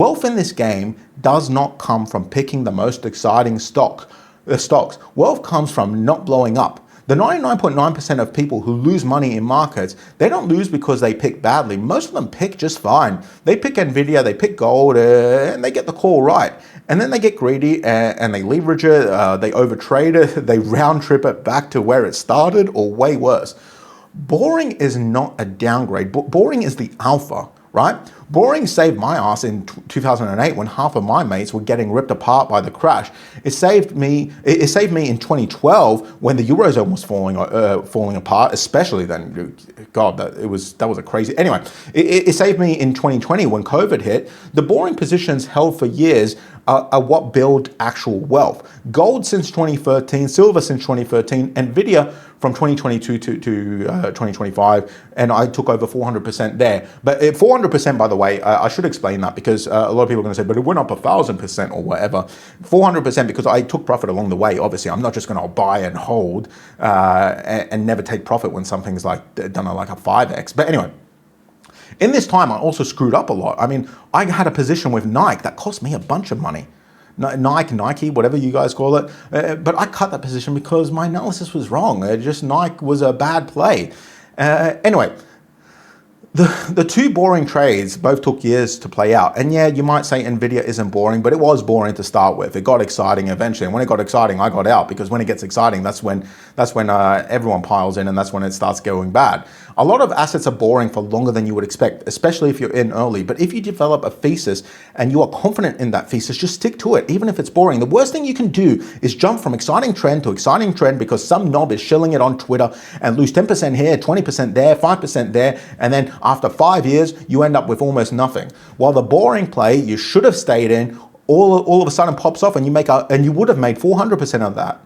Wealth in this game does not come from picking the most exciting stocks. Wealth comes from not blowing up. The 99.9% of people who lose money in markets, they don't lose because they pick badly. Most of them pick just fine. They pick Nvidia, they pick gold, and they get the call right. And then they get greedy and they leverage it, they overtrade it, they round trip it back to where it started or way worse. Boring is not a downgrade. Boring is the alpha, right? Boring saved my ass in 2008 when half of my mates were getting ripped apart by the crash. It saved me in 2012 when the Eurozone was falling apart, especially then. God, that was a crazy. Anyway, it saved me in 2020 when COVID hit. The boring positions held for years are what build actual wealth. Gold since 2013, silver since 2013, Nvidia from 2022 to 2025, and I took over 400% there. But 400%, by the way, I should explain that because a lot of people are going to say, but it went up 1,000% or whatever. 400% because I took profit along the way. Obviously, I'm not just going to buy and hold and never take profit when something's like done like a 5x. But anyway. In this time, I also screwed up a lot. I mean, I had a position with Nike that cost me a bunch of money. Nike, whatever you guys call it. But I cut that position because my analysis was wrong. Nike was a bad play. Anyway, the two boring trades both took years to play out. And yeah, you might say Nvidia isn't boring, but it was boring to start with. It got exciting eventually. And when it got exciting, I got out because when it gets exciting, that's when everyone piles in and that's when it starts going bad. A lot of assets are boring for longer than you would expect, especially if you're in early. But if you develop a thesis and you are confident in that thesis, just stick to it, even if it's boring. The worst thing you can do is jump from exciting trend to exciting trend because some knob is shilling it on Twitter and lose 10% here, 20% there, 5% there, and then after 5 years, you end up with almost nothing. While the boring play you should have stayed in, all of a sudden pops off and you would have made 400% of that.